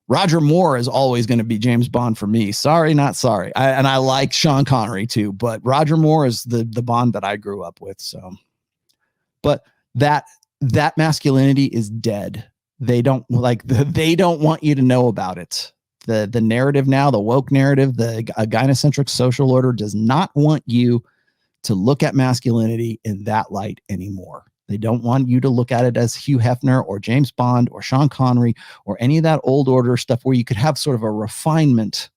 Roger Moore is always going to be James Bond for me. Sorry, not sorry. And I like Sean Connery too, but Roger Moore is the Bond that I grew up with. So, but that masculinity is dead. They don't they don't want you to know about it. The narrative now, the woke narrative, the gynocentric social order does not want you to look at masculinity in that light anymore. They don't want you to look at it as Hugh Hefner or James Bond or Sean Connery or any of that old order stuff where you could have sort of a refinement,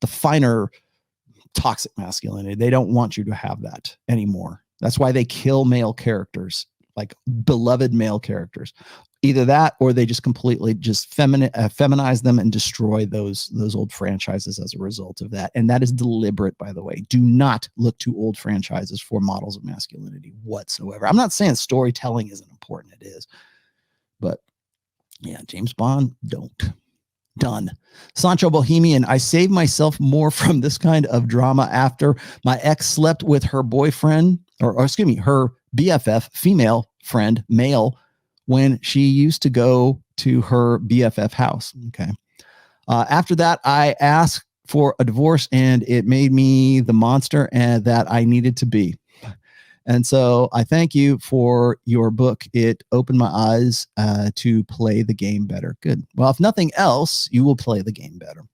the finer toxic masculinity. They don't want you to have that anymore. That's why they kill male characters, like beloved male characters. Either that or they just completely just feminize them and destroy those old franchises as a result of that. And that is deliberate, by the way. Do not look to old franchises for models of masculinity whatsoever. I'm not saying storytelling isn't important. It is. But yeah, James Bond, don't. Done. Sancho Bohemian, I saved myself more from this kind of drama after my ex slept with her boyfriend, or excuse me, her BFF, female friend, male, when she used to go to her BFF house. Okay. After that, I asked for a divorce and it made me the monster and that I needed to be. And so I thank you for your book. It opened my eyes to play the game better. Good. Well, if nothing else, you will play the game better.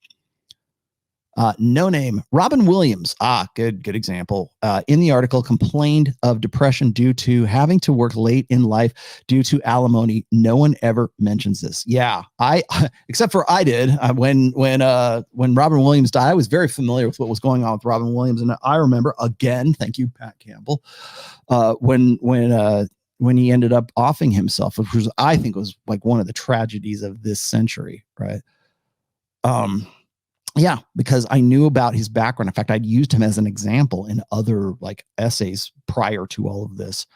No name. Robin Williams. Good example. In the article, complained of depression due to having to work late in life due to alimony. No one ever mentions this. Yeah, except for I did. When Robin Williams died, I was very familiar with what was going on with Robin Williams, and I remember again. Thank you, Pat Campbell. When he ended up offing himself, which was, I think, was like one of the tragedies of this century, right? Yeah, because I knew about his background. In fact, I'd used him as an example in other like essays prior to all of this.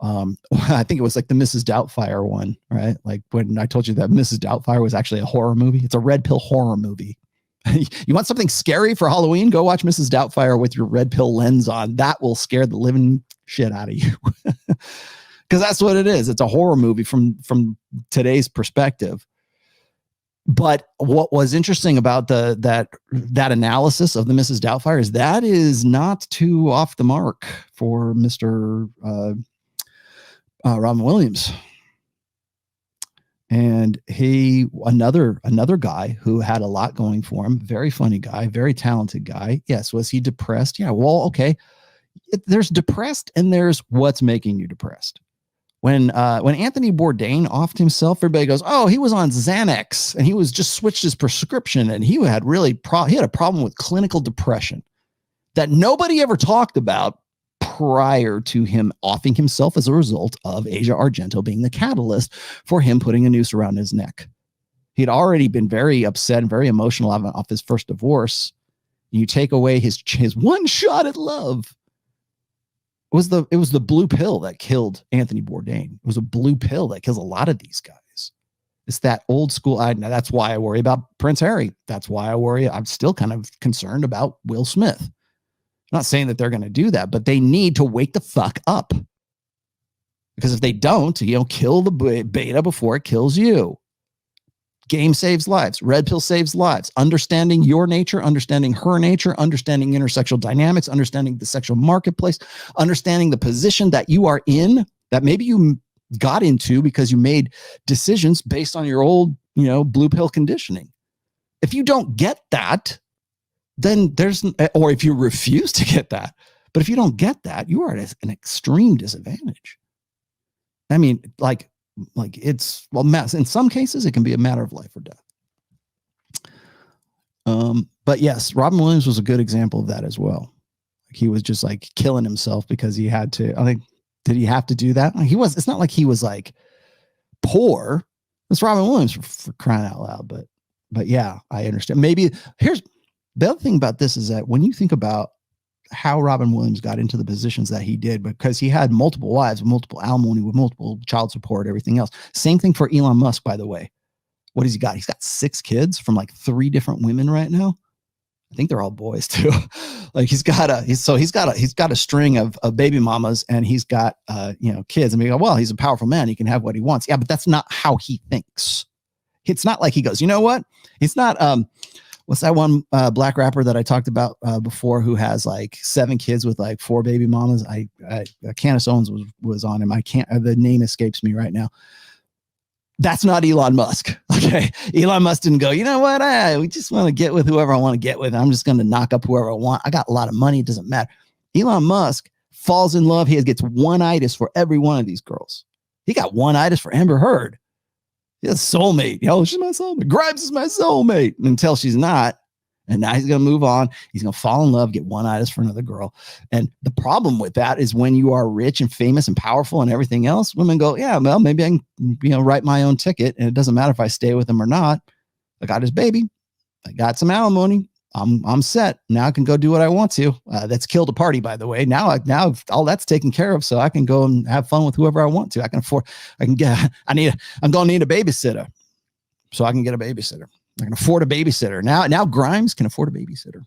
I think it was like the Mrs. Doubtfire one, right? Like when I told you that Mrs. Doubtfire was actually a horror movie. It's a red pill horror movie. You want something scary for Halloween? Go watch Mrs. Doubtfire with your red pill lens on. That will scare the living shit out of you. Because that's what it is. It's a horror movie from today's perspective. But what was interesting about that analysis of the Mrs. Doubtfire is that is not too off the mark for Mr. Robin Williams. And another guy who had a lot going for him, very funny guy, very talented guy. Yes. Was he depressed? Yeah. Well, okay. There's depressed and there's what's making you depressed. When Anthony Bourdain offed himself, everybody goes, "Oh, he was on Xanax and he was just switched his prescription and he had he had a problem with clinical depression that nobody ever talked about prior to him offing himself as a result of Asia Argento being the catalyst for him putting a noose around his neck. He'd already been very upset and very emotional off his first divorce. You take away his one shot at love. It was the blue pill that killed Anthony Bourdain. It was a blue pill that kills a lot of these guys. It's that old school. That's why I worry about Prince Harry. That's why I'm still kind of concerned about Will Smith. I'm not saying that they're going to do that, but they need to wake the fuck up. Because if they don't, kill the beta before it kills you. Game saves lives. Red pill saves lives. Understanding your nature, understanding her nature, understanding intersexual dynamics, understanding the sexual marketplace, understanding the position that you are in, that maybe you got into because you made decisions based on your old, blue pill conditioning. If you don't get that, then or if you refuse to get that, but if you don't get that, you are at an extreme disadvantage. I mean, like it's, in some cases, it can be a matter of life or death. But yes, Robin Williams was a good example of that as well. He was just like killing himself because he had to. I think, did he have to do that? It's not like he was like poor. It's Robin Williams for crying out loud. But yeah, I understand. Maybe here's the other thing about this is that when you think about how Robin Williams got into the positions that he did, because he had multiple wives, multiple alimony, with multiple child support, everything else. Same thing for Elon Musk, by the way. What has he got? He's got 6 kids from like 3 different women right now. I think they're all boys too. Like he's got a string of baby mamas, and he's got kids. And we go, well, he's a powerful man. He can have what he wants. Yeah, but that's not how he thinks. It's not like he goes, you know what? It's not, what's that one black rapper that I talked about before who has like 7 kids with like 4 baby mamas? Candace Owens was on him. The name escapes me right now. That's not Elon Musk. Okay. Elon Musk didn't go, you know what? We just want to get with whoever I want to get with. I'm just going to knock up whoever I want. I got a lot of money. It doesn't matter. Elon Musk falls in love. He gets one-itis for every one of these girls. He got one-itis for Amber Heard. He's a soulmate. Yo, she's my soulmate. Grimes is my soulmate until she's not. And now he's going to move on. He's going to fall in love, get one-itis for another girl. And the problem with that is when you are rich and famous and powerful and everything else, women go, yeah, well, maybe I can, write my own ticket. And it doesn't matter if I stay with him or not. I got his baby. I got some alimony. I'm set. Now I can go do what I want to. That's killed a party, by the way. Now all that's taken care of. So I can go and have fun with whoever I want to. I'm going to need a babysitter. So I can get a babysitter. I can afford a babysitter. Now Grimes can afford a babysitter.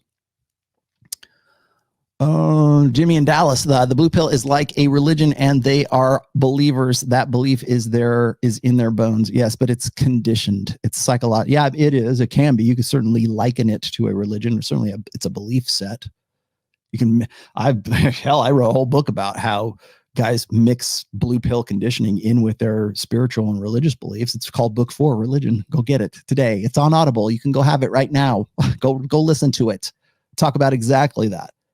Jimmy in Dallas, the blue pill is like a religion and they are believers. That belief is in their bones. Yes, but it's conditioned. It's psychological. Yeah, it is. It can be. You can certainly liken it to a religion. Certainly it's a belief set. I wrote a whole book about how guys mix blue pill conditioning in with their spiritual and religious beliefs. It's called Book 4, Religion. Go get it today. It's on Audible. You can go have it right now. Go listen to it. Talk about exactly that.